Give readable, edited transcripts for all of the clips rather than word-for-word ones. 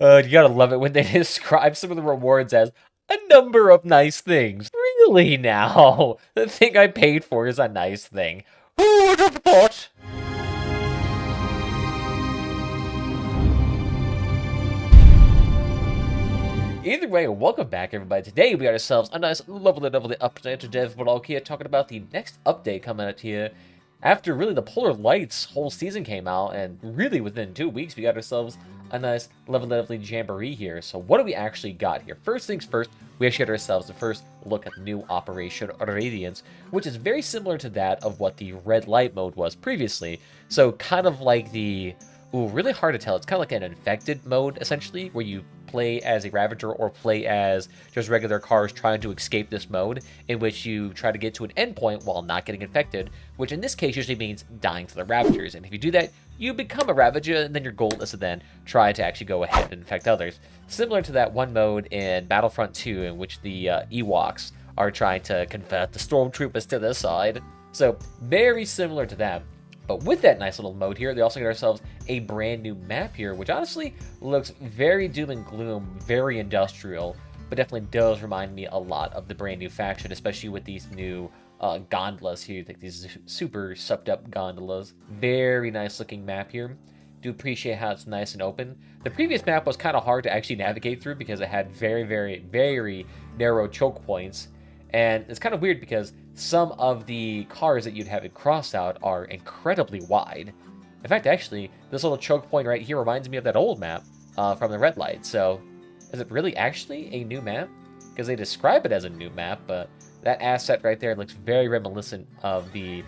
You gotta love it when they describe some of the rewards as a number of nice things. Really now? The thing I paid for is a nice thing. Who would have thought? Either way, welcome back everybody. Today we got ourselves a nice lovely update to Dev Vlog here, talking about the next update coming out here. After really the Polar Lights whole season came out, and really within 2 weeks we got ourselves a nice lovely jamboree here. So what do we actually got here? First things first, we actually got ourselves the first look at the new Operation Radiance, which is very similar to that of what the Red Light mode was previously. So kind of like the... Ooh, really hard to tell. It's kind of like an infected mode, essentially, where you play as a Ravager or play as just regular cars trying to escape this mode, in which you try to get to an endpoint while not getting infected, which in this case usually means dying to the Ravagers. And if you do that, you become a Ravager, and then your goal is to then try to actually go ahead and infect others. Similar to that one mode in Battlefront 2, in which the Ewoks are trying to convert the Stormtroopers to their side. So, very similar to that. But with that nice little mode here, they also get ourselves a brand new map here, which honestly looks very doom and gloom, very industrial, but definitely does remind me a lot of the brand new faction, especially with these new gondolas here, like these super supped up gondolas. Very nice looking map here. Do appreciate how it's nice and open. The previous map was kind of hard to actually navigate through because it had very narrow choke points. And it's kind of weird because some of the cars that you'd have in Crossout are incredibly wide. In fact, actually, this little choke point right here reminds me of that old map from the Red Light. So, is it really actually a new map? Because they describe it as a new map, but that asset right there looks very reminiscent of the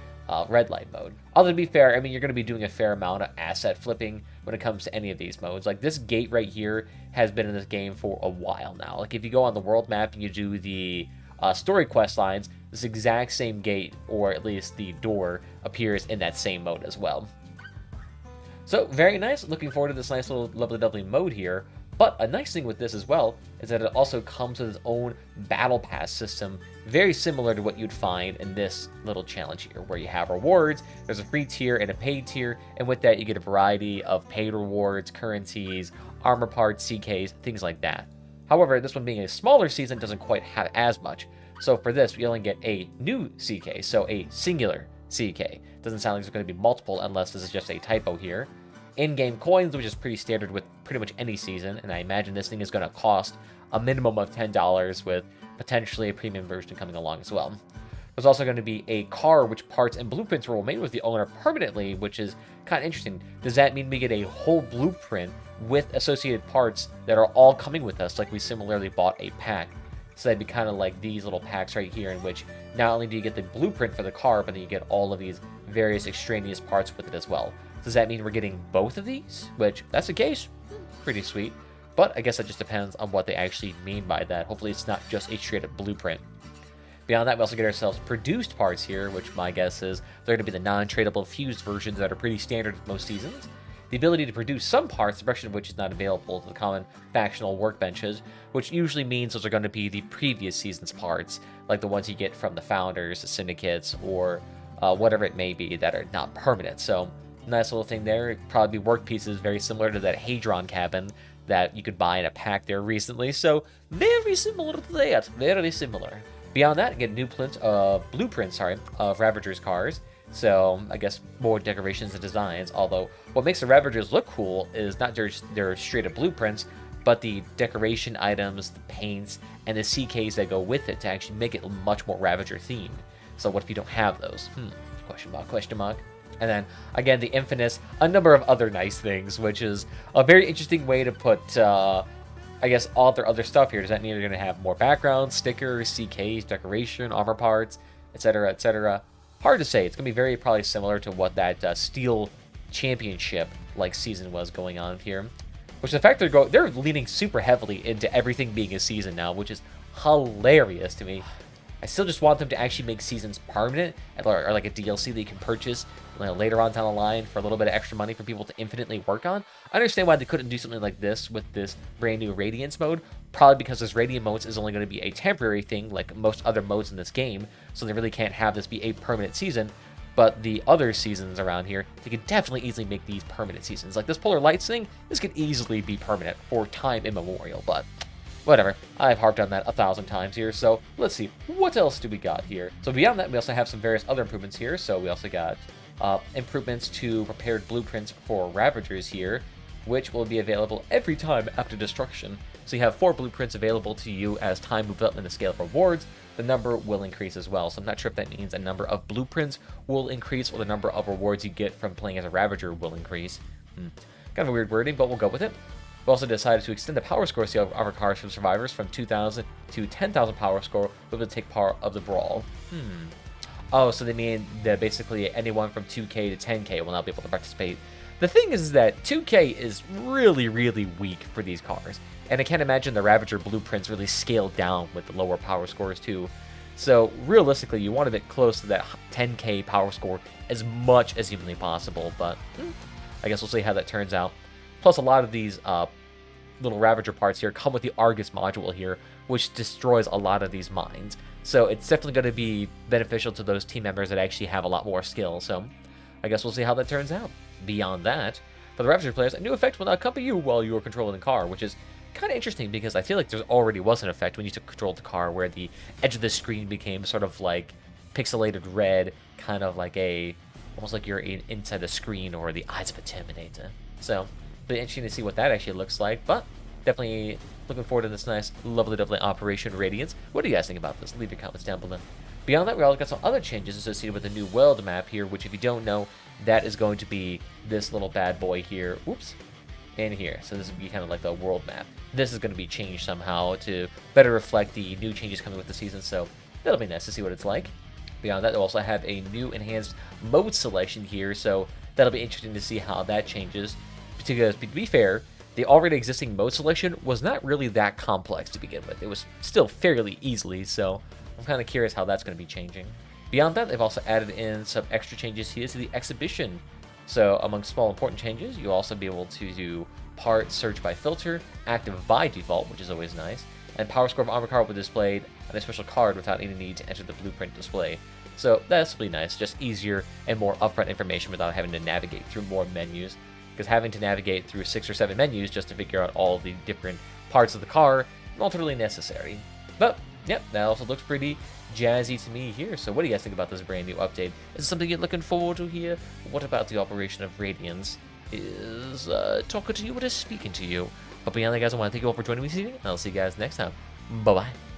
Red Light mode. Although, to be fair, I mean, you're going to be doing a fair amount of asset flipping when it comes to any of these modes. Like, this gate right here has been in this game for a while now. Like, if you go on the world map and you do the story quest lines, this exact same gate, or at least the door, appears in that same mode as well. So, very nice. Looking forward to this nice little lovely mode here. But a nice thing with this as well is that it also comes with its own battle pass system, very similar to what you'd find in this little challenge here, where you have rewards, there's a free tier and a paid tier, and with that you get a variety of paid rewards, currencies, armor parts, CKs, things like that. However, this one being a smaller season doesn't quite have as much. So for this, we only get a new CK, so a singular CK. Doesn't sound like there's going to be multiple unless this is just a typo here. In-game coins, which is pretty standard with pretty much any season, and I imagine this thing is going to cost a minimum of $10 with potentially a premium version coming along as well. There's also going to be a car which parts and blueprints will remain with the owner permanently, which is kind of interesting. Does that mean we get a whole blueprint with associated parts that are all coming with us, like we similarly bought a pack? So that'd be kind of like these little packs right here, in which not only do you get the blueprint for the car, but then you get all of these various extraneous parts with it as well. Does that mean we're getting both of these? Which, that's the case, pretty sweet. But I guess that just depends on what they actually mean by that. Hopefully it's not just a straight up blueprint. Beyond that, we also get ourselves produced parts here, which my guess is they're going to be the non-tradable fused versions that are pretty standard with most seasons. The ability to produce some parts, the production of which is not available to the common factional workbenches, which usually means those are going to be the previous season's parts, like the ones you get from the Founders, the Syndicates, or whatever it may be that are not permanent. So, nice little thing there. It'd probably be work pieces very similar to that Hadron cabin that you could buy in a pack there recently. So, very similar to that. Very similar. Beyond that, get new blueprints of Ravagers cars. So, I guess more decorations and designs, although what makes the Ravagers look cool is not just their straight-up blueprints, but the decoration items, the paints, and the CKs that go with it to actually make it much more Ravager-themed. So what if you don't have those? Question mark. And then, again, the infamous, a number of other nice things, which is a very interesting way to put, I guess, all their other stuff here. Does that mean you're going to have more backgrounds, stickers, CKs, decoration, armor parts, etc., etc.? Hard to say. It's going to be very probably similar to what that Steel Championship-like season was going on here. Which the fact they're leaning super heavily into everything being a season now, which is hilarious to me. I still just want them to actually make seasons permanent, or like a DLC that you can purchase later on down the line for a little bit of extra money for people to infinitely work on. I understand why they couldn't do something like this with this brand new Radiance mode, probably because this Radiant mode is only going to be a temporary thing like most other modes in this game, so they really can't have this be a permanent season. But the other seasons around here, they could definitely easily make these permanent seasons. Like this Polar Lights thing, this could easily be permanent for time immemorial, but whatever. I've harped on that 1,000 times here, so let's see. What else do we got here? So beyond that, we also have some various other improvements here. So we also got improvements to prepared blueprints for Ravagers here, which will be available every time after destruction. So you have 4 blueprints available to you as time moves up in the scale of rewards. The number will increase as well. So I'm not sure if that means a number of blueprints will increase or the number of rewards you get from playing as a Ravager will increase. Kind of a weird wording, but we'll go with it. We also decided to extend the power score scale of our cars from survivors from 2,000 to 10,000 power score, but will take part of the brawl. Oh, so they mean that basically anyone from 2K to 10K will now be able to participate. The thing is that 2K is really, really weak for these cars. And I can't imagine the Ravager blueprints really scaled down with the lower power scores too. So realistically, you want to get close to that 10K power score as much as humanly possible. But I guess we'll see how that turns out. Plus, a lot of these little Ravager parts here come with the Argus module here, which destroys a lot of these mines. So it's definitely going to be beneficial to those team members that actually have a lot more skill. So I guess we'll see how that turns out. Beyond that, for the Ravager players, a new effect will now accompany you while you are controlling the car, which is kind of interesting because I feel like there already was an effect when you took control of the car where the edge of the screen became sort of like pixelated red, kind of like almost like you're inside the screen or the eyes of a Terminator. So it'll be interesting to see what that actually looks like, but definitely looking forward to this nice, lovely Operation Radiance. What do you guys think about this? Leave your comments down below. Beyond that, we also got some other changes associated with the new world map here, which if you don't know, that is going to be this little bad boy here. Oops. And here. So this would be kind of like the world map. This is going to be changed somehow to better reflect the new changes coming with the season, so that'll be nice to see what it's like. Beyond that, they'll also have a new enhanced mode selection here, so that'll be interesting to see how that changes. Because, to be fair, the already existing mode selection was not really that complex to begin with. It was still fairly easily, so I'm kind of curious how that's going to be changing. Beyond that, they've also added in some extra changes here to the exhibition. So among small important changes, you'll also be able to do part search by filter, active by default, which is always nice, and power score of armor car will be displayed on a special card without any need to enter the blueprint display. So that's really nice, just easier and more upfront information without having to navigate through more menus. Because having to navigate through 6 or 7 menus just to figure out all the different parts of the car, not really necessary. But, yep, that also looks pretty jazzy to me here. So what do you guys think about this brand new update? Is it something you're looking forward to here? What about the Operation of Radiance is talking to you, what is speaking to you? But beyond that, guys, I want to thank you all for joining me this evening, and I'll see you guys next time. Bye-bye.